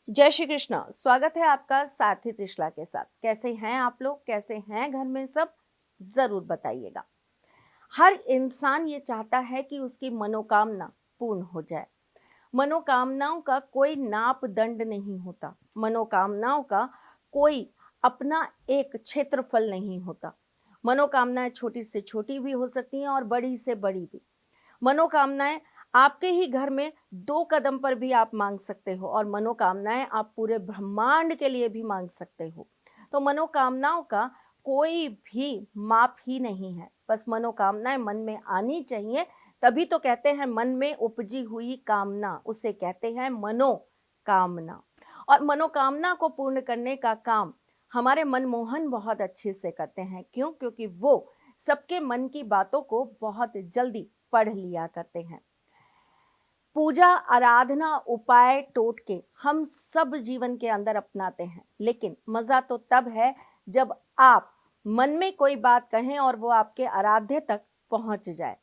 जय श्री कृष्ण। स्वागत है आपका सारथी त्रिशला के साथ। कैसे हैं आप लोग, कैसे हैं घर में सब, जरूर बताइएगा। हर इंसान ये चाहता है कि उसकी मनोकामना पूर्ण हो जाए। मनोकामनाओं का कोई नाप दंड नहीं होता। मनोकामनाओं का कोई अपना एक क्षेत्रफल नहीं होता। मनोकामनाएं छोटी से छोटी भी हो सकती हैं और बड़ी से बड़ी भी। मनोकामनाएं आपके ही घर में 2 कदम पर भी आप मांग सकते हो और मनोकामनाएं आप पूरे ब्रह्मांड के लिए भी मांग सकते हो। तो मनोकामनाओं का कोई भी माप ही नहीं है। बस मनोकामनाएं मन में आनी चाहिए। तभी तो कहते हैं मन में उपजी हुई कामना, उसे कहते हैं मनोकामना। और मनोकामना को पूर्ण करने का काम हमारे मनमोहन बहुत अच्छे से करते हैं। क्यों? क्योंकि वो सबके मन की बातों को बहुत जल्दी पढ़ लिया करते हैं। पूजा, आराधना, उपाय, टोटके हम सब जीवन के अंदर अपनाते हैं, लेकिन मजा तो तब है जब आप मन में कोई बात कहें और वो आपके आराध्य तक पहुंच जाए।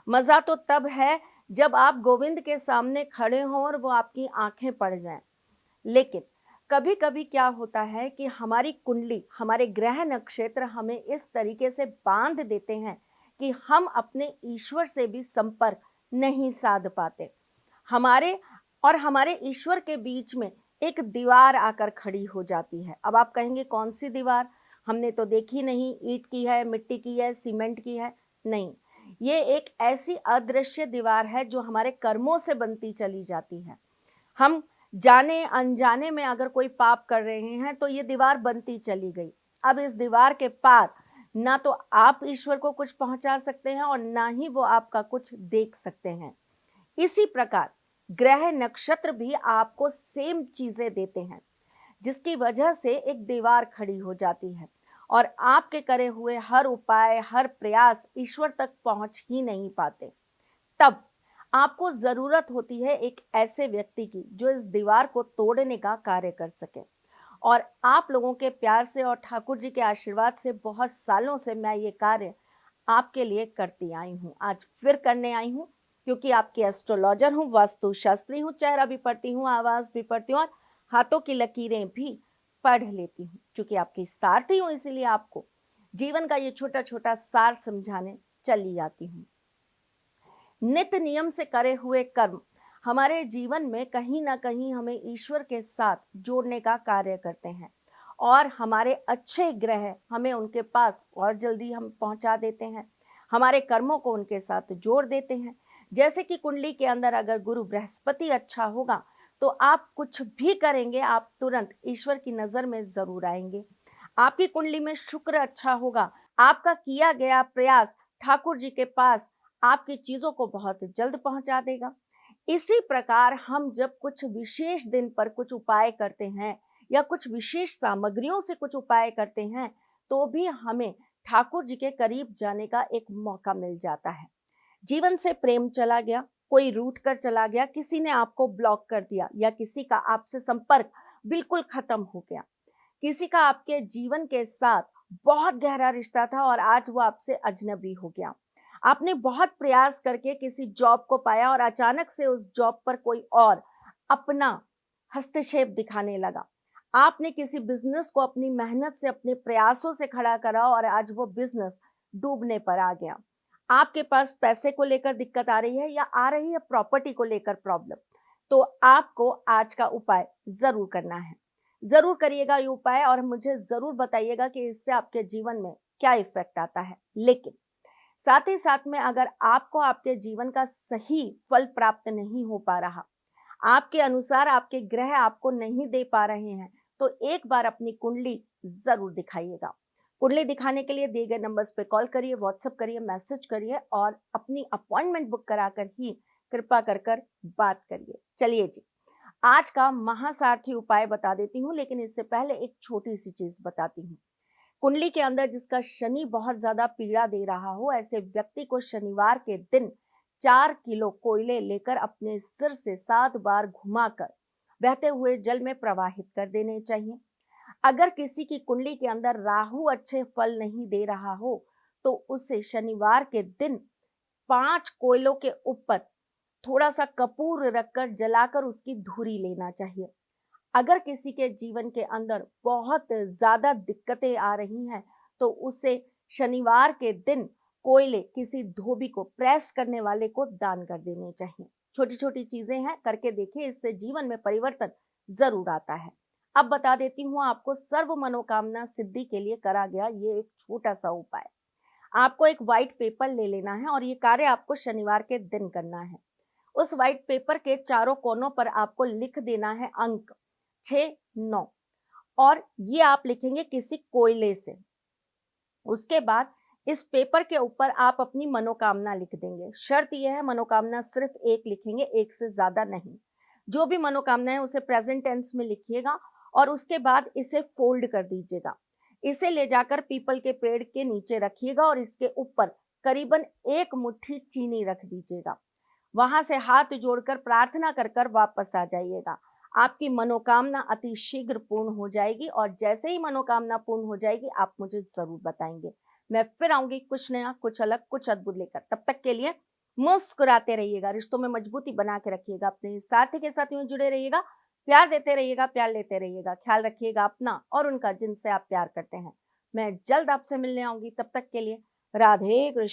मजा तो तब है जब आप गोविंद के सामने खड़े हों और वो आपकी आंखें पड़ जाएं। लेकिन कभी कभी क्या होता है कि हमारी कुंडली, हमारे ग्रह नक्षत्र हमें इस तरीके से बांध देते हैं कि हम अपने ईश्वर से भी संपर्क नहीं साध पाते। हमारे और हमारे ईश्वर के बीच में एक दीवार आकर खड़ी हो जाती है। अब आप कहेंगे कौन सी दीवार? हमने तो देखी नहीं, ईंट की है, मिट्टी की है, सीमेंट की है। नहीं, ये एक ऐसी अदृश्य दीवार है जो हमारे कर्मों से बनती चली जाती है। हम जाने अनजाने में अगर कोई पाप कर रहे हैं तो ये दीवार बनती चली गई। अब इस दीवार के पार ना तो आप ईश्वर को कुछ पहुंचा सकते हैं और ना ही वो आपका कुछ देख सकते हैं। इसी प्रकार ग्रह नक्षत्र भी आपको सेम चीजें देते हैं, जिसकी वजह से एक दीवार खड़ी हो जाती है और आपके करे हुए हर उपाय, हर प्रयास ईश्वर तक पहुंच ही नहीं पाते। तब आपको जरूरत होती है एक ऐसे व्यक्ति की जो इस दीवार को तोड़ने का कार्य कर सके। और आप लोगों के प्यार से और ठाकुर जी के आशीर्वाद से बहुत सालों से मैं ये कार्य आपके लिए करती आई हूँ। आज फिर करने आई हूँ, क्योंकि आपकी एस्ट्रोलॉजर हूँ, वास्तु शास्त्री हूँ, चेहरा भी पढ़ती हूँ, आवाज भी पढ़ती हूँ और हाथों की लकीरें भी पढ़ लेती हूँ। क्योंकि आपकी सारथी हूँ, इसीलिए आपको जीवन का ये छोटा छोटा सार समझाने चली आती हूँ। नित्य नियम से करे हुए कर्म हमारे जीवन में कहीं ना कहीं हमें ईश्वर के साथ जोड़ने का कार्य करते हैं और हमारे अच्छे ग्रह हमें उनके पास और जल्दी हम पहुंचा देते हैं, हमारे कर्मों को उनके साथ जोड़ देते हैं। जैसे कि कुंडली के अंदर अगर गुरु बृहस्पति अच्छा होगा तो आप कुछ भी करेंगे आप तुरंत ईश्वर की नजर में जरूर आएंगे। आपकी कुंडली में शुक्र अच्छा होगा, आपका किया गया प्रयास ठाकुर जी के पास आपकी चीजों को बहुत जल्द पहुंचा देगा। इसी प्रकार हम जब कुछ विशेष दिन पर कुछ उपाय करते हैं या कुछ विशेष सामग्रियों से कुछ उपाय करते हैं तो भी हमें ठाकुर जी के करीब जाने का एक मौका मिल जाता है। जीवन से प्रेम चला गया, कोई रूठ कर चला गया, किसी ने आपको ब्लॉक कर दिया या किसी का आपसे संपर्क बिल्कुल खत्म हो गया, किसी का आपके जीवन के साथ बहुत गहरा रिश्ता था और आज वो आपसे अजनबी हो गया। आपने बहुत प्रयास करके किसी जॉब को पाया और अचानक से उस जॉब पर कोई और अपना हस्तक्षेप दिखाने लगा। आपने किसी बिजनेस को अपनी मेहनत से, अपने प्रयासों से खड़ा करा और आज वो बिजनेस डूबने पर आ गया। आपके पास पैसे को लेकर दिक्कत आ रही है या आ रही है प्रॉपर्टी को लेकर प्रॉब्लम, तो आपको आज का उपाय जरूर करना है। जरूर करिएगा ये उपाय और मुझे जरूर बताइएगा कि इससे आपके जीवन में क्या इफेक्ट आता है। लेकिन साथ ही साथ में अगर आपको आपके जीवन का सही फल प्राप्त नहीं हो पा रहा, आपके अनुसार आपके ग्रह आपको नहीं दे पा रहे हैं, तो एक बार अपनी कुंडली जरूर दिखाइएगा। कुंडली दिखाने के लिए दिए गए नंबर्स पे कॉल करिए, व्हाट्सएप करिए, मैसेज करिए और अपनी अपॉइंटमेंट बुक कराकर ही कृपा कर कर बात करिए। चलिए जी, आज का महासारथी उपाय बता देती हूँ, लेकिन इससे पहले एक छोटी सी चीज बताती हूँ। कुंडली के अंदर जिसका शनि बहुत ज्यादा पीड़ा दे रहा हो, ऐसे व्यक्ति को शनिवार के दिन 4 किलो कोयले लेकर अपने सिर से 7 बार घुमाकर बहते हुए जल में प्रवाहित कर देने चाहिए। अगर किसी की कुंडली के अंदर राहु अच्छे फल नहीं दे रहा हो तो उसे शनिवार के दिन 5 कोयलों के ऊपर थोड़ा सा कपूर रखकर जलाकर उसकी धूरी लेना चाहिए। अगर किसी के जीवन के अंदर बहुत ज्यादा दिक्कतें आ रही हैं तो उसे शनिवार के दिन कोयले किसी धोबी को, प्रेस करने वाले को दान कर देने चाहिए। छोटी छोटी चीजें हैं, करके देखिए, इससे जीवन में परिवर्तन जरूर आता है। अब बता देती हूँ आपको सर्व मनोकामना सिद्धि के लिए करा गया ये एक छोटा सा उपाय। आपको एक व्हाइट पेपर ले लेना है और ये कार्य आपको शनिवार के दिन करना है। उस व्हाइट पेपर के चारों कोनों पर आपको लिख देना है अंक 6, 9, और ये आप लिखेंगे किसी कोयले से। उसके बाद इस पेपर के ऊपर आप अपनी मनोकामना लिख देंगे। शर्त यह है, मनोकामना सिर्फ एक लिखेंगे, एक से ज्यादा नहीं। जो भी मनोकामना है उसे प्रेजेंट टेंस में लिखिएगा और उसके बाद इसे फोल्ड कर दीजिएगा। इसे ले जाकर पीपल के पेड़ के नीचे रखिएगा और इसके ऊपर करीबन 1 मुट्ठी चीनी रख दीजिएगा। वहां से हाथ जोड़कर प्रार्थना कर कर वापस आ जाइएगा। आपकी मनोकामना अति शीघ्र पूर्ण हो जाएगी और जैसे ही मनोकामना पूर्ण हो जाएगी आप मुझे जरूर बताएंगे। मैं फिर आऊंगी कुछ नया, कुछ अलग, कुछ अद्भुत लेकर। तब तक के लिए मुस्कुराते रहिएगा, रिश्तों में मजबूती बना के रखिएगा, अपने साथी के साथ यूं जुड़े रहिएगा, प्यार देते रहिएगा, प्यार लेते रहिएगा। ख्याल रखिएगा अपना और उनका जिनसे आप प्यार करते हैं। मैं जल्द आपसे मिलने आऊंगी, तब तक के लिए राधे कृष्ण।